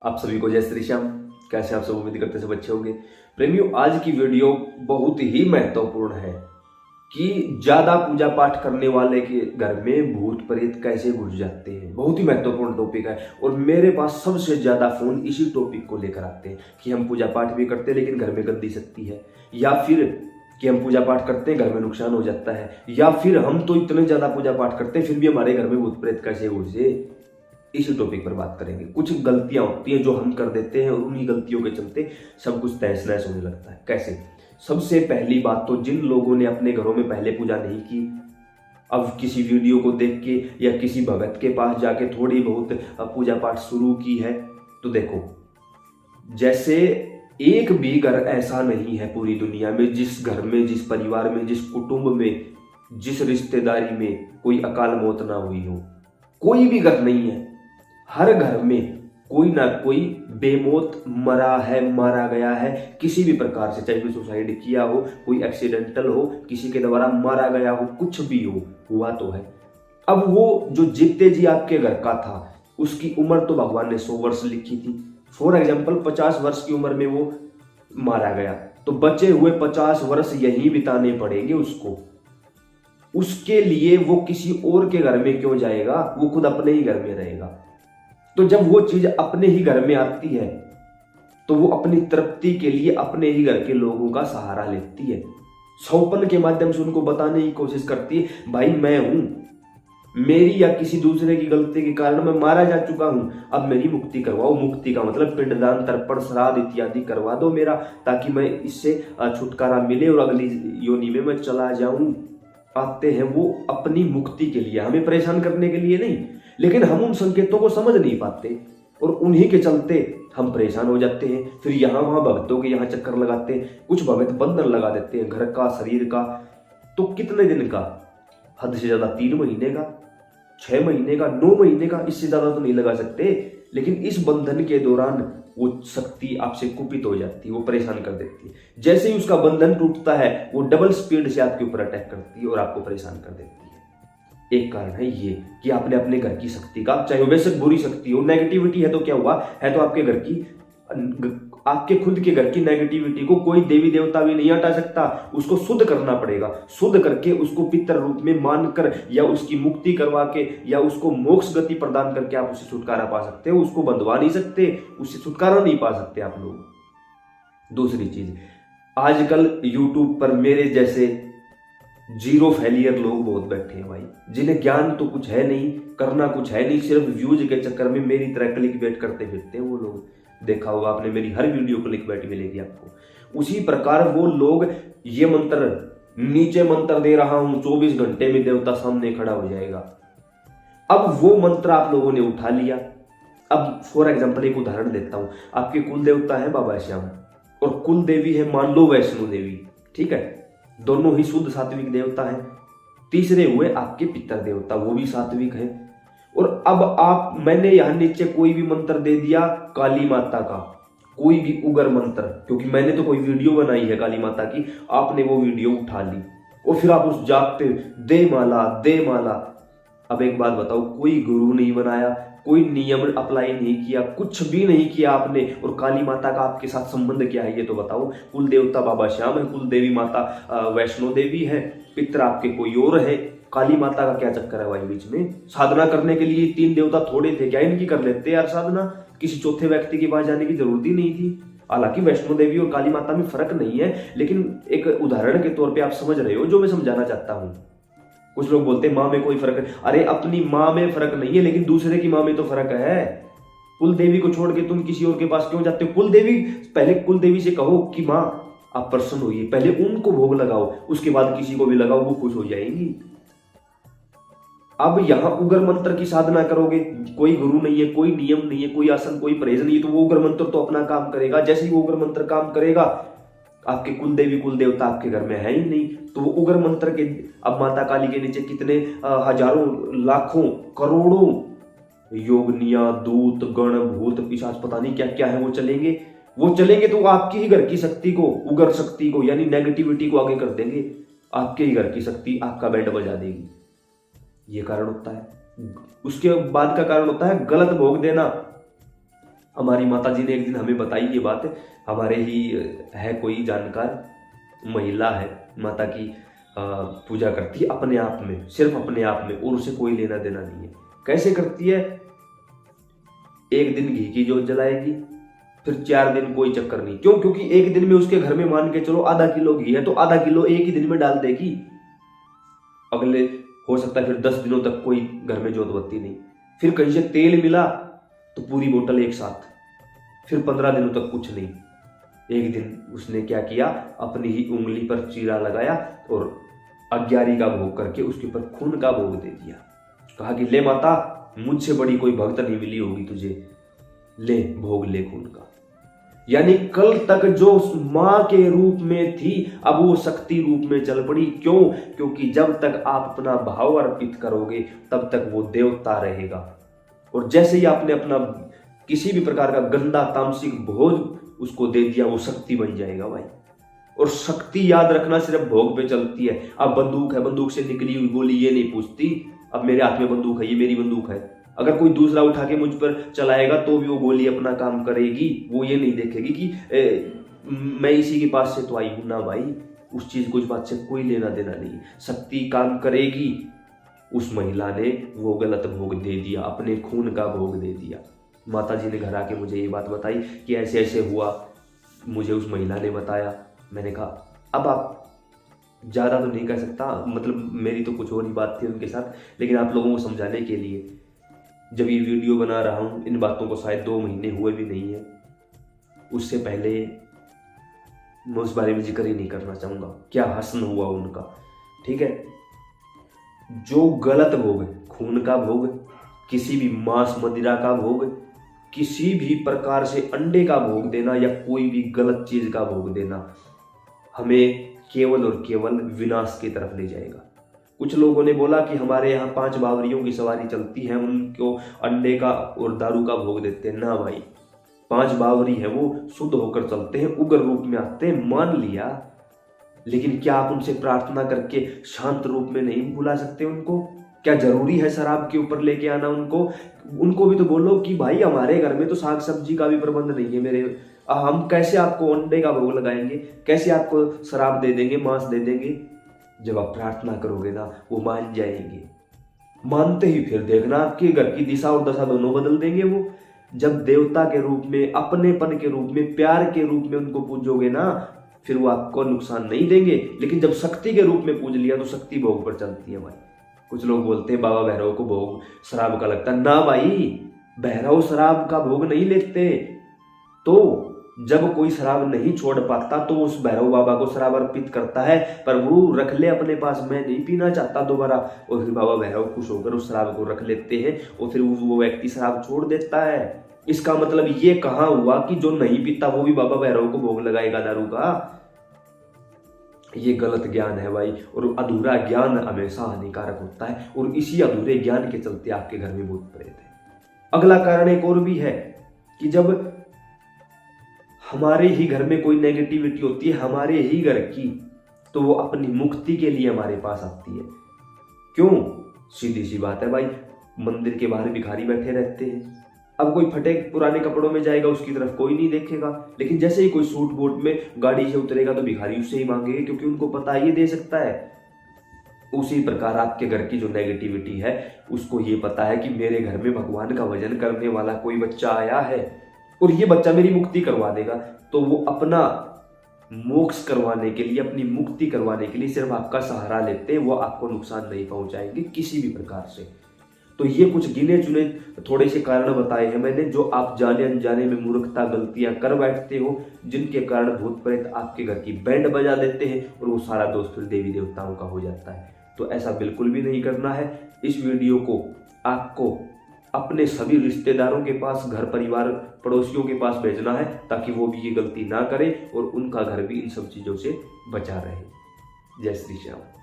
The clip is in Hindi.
आप सभी को जय श्री श्याम। कैसे आप सब, उम्मीद करते सब अच्छे होंगे। प्रेमियों, आज की वीडियो बहुत ही महत्वपूर्ण है कि ज्यादा पूजा पाठ करने वाले के घर में भूत प्रेत कैसे घुस जाते हैं। बहुत ही महत्वपूर्ण टॉपिक है और मेरे पास सबसे ज्यादा फोन इसी टॉपिक को लेकर आते हैं कि हम पूजा पाठ भी करते हैं लेकिन घर में गंदी शक्ति है, या फिर कि हम पूजा पाठ करते हैं घर में नुकसान हो जाता है, या फिर हम तो इतने ज्यादा पूजा पाठ करते हैं फिर भी हमारे घर में भूत प्रेत कैसे घुसे। इसी टॉपिक पर बात करेंगे। कुछ गलतियां होती हैं जो हम कर देते हैं और उन्हीं गलतियों के चलते सब कुछ तहस नहस होने लगता है। कैसे? सबसे पहली बात तो जिन लोगों ने अपने घरों में पहले पूजा नहीं की, अब किसी वीडियो को देख के या किसी भगत के पास जाके थोड़ी बहुत पूजा पाठ शुरू की है, तो देखो, जैसे एक भी घर ऐसा नहीं है पूरी दुनिया में जिस घर में, जिस परिवार में, जिस कुटुंब में, जिस रिश्तेदारी में कोई अकाल मौत ना हुई हो। कोई भी घर नहीं है, हर घर में कोई ना कोई बेमौत मरा है, मारा गया है किसी भी प्रकार से, चाहे कोई सुसाइड किया हो, कोई एक्सीडेंटल हो, किसी के द्वारा मारा गया हो, कुछ भी हो, हुआ तो है। अब वो जो जीते जी आपके घर का था उसकी उम्र तो भगवान ने 100 वर्ष लिखी थी। फॉर एग्जाम्पल 50 वर्ष की उम्र में वो मारा गया, तो बचे हुए 50 वर्ष यहीं बिताने पड़ेंगे उसको। उसके लिए वो किसी और के घर में क्यों जाएगा, वो खुद अपने ही घर में रहेगा। तो जब वो चीज अपने ही घर में आती है तो वो अपनी तृप्ति के लिए अपने ही घर के लोगों का सहारा लेती है। सौपन के माध्यम से उनको बताने की कोशिश करती है, भाई मैं हूं, मेरी या किसी दूसरे की गलती के कारण मैं मारा जा चुका हूं, अब मेरी मुक्ति करवाओ। मुक्ति का मतलब पिंडदान, तर्पण, श्राद्ध इत्यादि करवा दो मेरा, ताकि मैं इससे छुटकारा मिले और अगली योनि में मैं चला जाऊं। आते हैं वो अपनी मुक्ति के लिए, हमें परेशान करने के लिए नहीं, लेकिन हम उन संकेतों को समझ नहीं पाते और उन्हीं के चलते हम परेशान हो जाते हैं। फिर यहाँ वहां भक्तों के यहाँ चक्कर लगाते हैं, कुछ भगत बंधन लगा देते हैं घर का, शरीर का। तो कितने दिन का? हद से ज्यादा 3 महीने का, 6 महीने का, 9 महीने का, इससे ज्यादा तो नहीं लगा सकते। लेकिन इस बंधन के दौरान वो शक्ति आपसे कुपित हो जाती है, वो परेशान कर देती है। जैसे ही उसका बंधन टूटता है वो डबल स्पीड से आपके ऊपर अटैक करती है और आपको परेशान कर देती है। एक कारण है ये कि आपने अपने घर की शक्ति का, चाहे वो बेशक बुरी शक्ति हो, नेगेटिविटी है तो क्या हुआ है, तो आपके घर की, आपके खुद के घर की नेगेटिविटी को कोई देवी देवता भी नहीं हटा सकता। उसको शुद्ध करना पड़ेगा, शुद्ध करके उसको पितर रूप में मानकर या उसकी मुक्ति करवा के या उसको मोक्ष गति प्रदान करके आप उससे छुटकारा पा सकते हो। उसको बंधवा नहीं सकते, उससे छुटकारा नहीं पा सकते आप लोग। दूसरी चीज, आजकल यूट्यूब पर मेरे जैसे जीरो फेलियर लोग बहुत बैठे हैं भाई, जिन्हें ज्ञान तो कुछ है नहीं, करना कुछ है नहीं, सिर्फ व्यूज के चक्कर में मेरी तरह क्लिक बैट करते फिरते हैं वो लोग। देखा होगा आपने, मेरी हर वीडियो क्लिक बैट मिलेगी आपको। उसी प्रकार वो लोग ये मंत्र, नीचे मंत्र दे रहा हूं 24 घंटे में देवता सामने खड़ा हो जाएगा। अब वो मंत्र आप लोगों ने उठा लिया। अब फॉर एग्जाम्पल एक उदाहरण देता हूं, आपके कुल देवता है बाबा श्याम और कुल देवी है मान लो वैष्णो देवी, ठीक है, दोनों ही शुद्ध सात्विक देवता हैं। तीसरे हुए आपके पितर देवता, वो भी सात्विक है। और अब आप, मैंने यहां नीचे कोई भी मंत्र दे दिया काली माता का, कोई भी उग्र मंत्र, क्योंकि मैंने तो कोई वीडियो बनाई है काली माता की, आपने वो वीडियो उठा ली और फिर आप उस जाप पे दे माला, दे माला। अब एक बात बताओ, कोई गुरु नहीं बनाया, कोई नियम अप्लाई नहीं किया, कुछ भी नहीं किया आपने, और काली माता का आपके साथ संबंध क्या है ये तो बताओ। कुल देवता बाबा श्याम है, कुल देवी माता वैष्णो देवी है, पितर आपके कोई और है, काली माता का क्या चक्कर है भाई बीच में? साधना करने के लिए 3 देवता थोड़े थे क्या? इनकी कर लेते यार साधना, किसी चौथे व्यक्ति के पास जाने की जरूरत ही नहीं थी। हालांकि वैष्णो देवी और काली माता में फर्क नहीं है, लेकिन एक उदाहरण के तौर पे आप समझ रहे हो जो मैं समझाना चाहता हूं। कुछ लोग बोलते हैं माँ में कोई फर्क है, अरे अपनी माँ में फर्क नहीं है लेकिन दूसरे की माँ में तो फर्क है। कुल देवी को छोड़ के तुम किसी और के पास क्यों जाते हो? कुल देवी, पहले कुल देवी से कहो कि माँ आप प्रसन्न होइए, पहले उनको भोग लगाओ, उसके बाद किसी को भी लगाओ, वो खुश हो जाएंगी। अब यहां उग्र मंत्र की साधना करोगे, कोई गुरु नहीं है, कोई नियम नहीं है, कोई आसन, कोई परहेज नहीं है, तो वो उग्र मंत्र तो अपना काम करेगा। जैसे ही वो उग्र मंत्र काम करेगा, आपके कुल देवी कुल देवता आपके घर में है ही नहीं, तो वो उग्र मंत्र के, अब माता काली के नीचे कितने हजारों, लाखों, करोड़ों योगनिया, दूत, गण, भूत, पिशाच, पता नहीं क्या क्या है, वो चलेंगे। वो चलेंगे तो आपकी ही घर की शक्ति को, उग्र शक्ति को, यानी नेगेटिविटी को आगे कर देंगे। आपके ही घर की शक्ति आपका बैंड बजा देगी। ये कारण होता है। उसके बाद का कारण होता है गलत भोग देना। हमारी माता जी ने एक दिन हमें बताई ये बात, हमारे ही है कोई जानकार महिला है, माता की पूजा करती है अपने आप में, सिर्फ अपने आप में, और उसे कोई लेना देना नहीं है। कैसे करती है? एक दिन घी की जोत जलाएगी, फिर 4 दिन कोई चक्कर नहीं। क्यों? क्योंकि एक दिन में उसके घर में मान के चलो आधा किलो घी है तो आधा किलो एक ही दिन में डाल देगी। अगले हो सकता है फिर 10 दिनों तक कोई घर में जोत बत्ती नहीं, फिर कहीं से तेल मिला तो पूरी बोतल एक साथ, फिर 15 दिनों तक कुछ नहीं। एक दिन उसने क्या किया, अपनी ही उंगली पर चीरा लगाया और 11 का भोग करके उसके ऊपर खून का भोग दे दिया। कहा कि ले माता, मुझसे बड़ी कोई भक्त नहीं मिली होगी तुझे, ले भोग ले खून का। यानी कल तक जो मां के रूप में थी अब वो शक्ति रूप में चल पड़ी। क्यों? क्योंकि जब तक आप अपना भाव अर्पित करोगे तब तक वो देवता रहेगा, और जैसे ही आपने अपना किसी भी प्रकार का गंदा तामसिक भोज उसको दे दिया वो शक्ति बन जाएगा भाई। और शक्ति याद रखना सिर्फ भोग पे चलती है। अब बंदूक है, बंदूक से निकली हुई गोली ये नहीं पूछती अब मेरे हाथ में बंदूक है, ये मेरी बंदूक है। अगर कोई दूसरा उठा के मुझ पर चलाएगा तो भी वो गोली अपना काम करेगी, वो ये नहीं देखेगी कि मैं इसी के पास से तो आई हूं ना भाई। उस चीज को, उस बात से कोई लेना देना नहीं। शक्ति काम करेगी। उस महिला ने वो गलत भोग दे दिया, अपने खून का भोग दे दिया। माता जी ने घर आके मुझे ये बात बताई कि ऐसे ऐसे हुआ, मुझे उस महिला ने बताया। मैंने कहा अब आप ज़्यादा तो नहीं कह सकता, मतलब मेरी तो कुछ और ही बात थी उनके साथ, लेकिन आप लोगों को समझाने के लिए जब ये वीडियो बना रहा हूँ, इन बातों को शायद 2 महीने हुए भी नहीं है, उससे पहले मैं उस बारे में जिक्र ही नहीं करना चाहूँगा क्या हसन हुआ उनका। ठीक है, जो गलत भोग, खून का भोग, किसी भी मांस मदिरा का भोग, किसी भी प्रकार से अंडे का भोग देना या कोई भी गलत चीज का भोग देना हमें केवल और केवल विनाश की तरफ ले जाएगा। कुछ लोगों ने बोला कि हमारे यहाँ 5 बावरियों की सवारी चलती है, उनको अंडे का और दारू का भोग देते हैं। ना भाई, 5 बावरी है वो शुद्ध होकर चलते हैं, उग्र रूप में आते हैं, मान लिया, लेकिन क्या आप उनसे प्रार्थना करके शांत रूप में नहीं बुला सकते उनको? क्या जरूरी है शराब के ऊपर लेके आना उनको भी तो बोलो कि भाई हमारे घर में तो साग सब्जी का भी प्रबंध नहीं है मेरे, हम कैसे आपको अंडे का भोग लगाएंगे, कैसे आपको शराब दे देंगे, मांस दे देंगे। जब आप प्रार्थना करोगे ना वो मान जाएंगे, मानते ही फिर देखना आपके घर की दिशा और दशा दोनों बदल देंगे वो। जब देवता के रूप में, अपनेपन के रूप में, प्यार के रूप में उनको पूजोगे ना, फिर वो आपको नुकसान नहीं देंगे। लेकिन जब शक्ति के रूप में पूज लिया तो शक्ति भोग पर चलती है भाई। कुछ लोग बोलते हैं बाबा भैरव को भोग शराब का लगता है। ना भाई, भैरव शराब का भोग नहीं लेते। तो जब कोई शराब नहीं छोड़ पाता तो उस भैरव बाबा को शराब अर्पित करता है, प्रभु रख ले अपने पास, मैं नहीं पीना चाहता दोबारा। और फिर बाबा भैरव खुश होकर उस शराब को रख लेते हैं और फिर वो व्यक्ति शराब छोड़ देता है। इसका मतलब ये कहाँ हुआ कि जो नहीं पीता वो भी बाबा भैरव को भोग लगाएगा दारू का? ये गलत ज्ञान है भाई, और अधूरा ज्ञान हमेशा हानिकारक होता है, और इसी अधूरे ज्ञान के चलते आपके घर में भूत प्रेत है। अगला कारण एक और भी है कि जब हमारे ही घर में कोई नेगेटिविटी होती है, हमारे ही घर की, तो वो अपनी मुक्ति के लिए हमारे पास आती है। क्यों? सीधी सी बात है भाई, मंदिर के बाहर भिखारी बैठे रहते हैं। अब कोई फटे पुराने कपड़ों में जाएगा उसकी तरफ कोई नहीं देखेगा, लेकिन जैसे ही कोई सूट बूट में गाड़ी से उतरेगा तो भिखारी उससे ही मांगेंगे, क्योंकि उनको पता है ये दे सकता है। उसी प्रकार आपके घर की जो नेगेटिविटी है उसको ये पता है कि मेरे घर में भगवान का भजन करने वाला कोई बच्चा आया है और ये बच्चा मेरी मुक्ति करवा देगा, तो वो अपना मोक्ष करवाने के लिए, अपनी मुक्ति करवाने के लिए सिर्फ आपका सहारा लेते हैं, वो आपको नुकसान नहीं पहुंचाएंगे किसी भी प्रकार से। तो ये कुछ गिने चुने थोड़े से कारण बताए हैं मैंने, जो आप जाने अनजाने में मूर्खता गलतियां कर बैठते हो, जिनके कारण भूत प्रेत आपके घर की बैंड बजा देते हैं और वो सारा दोष फिर देवी देवताओं का हो जाता है। तो ऐसा बिल्कुल भी नहीं करना है। इस वीडियो को आपको अपने सभी रिश्तेदारों के पास, घर परिवार पड़ोसियों के पास भेजना है, ताकि वो भी ये गलती ना करें और उनका घर भी इन सब चीज़ों से बचा रहे। जय श्री श्याम।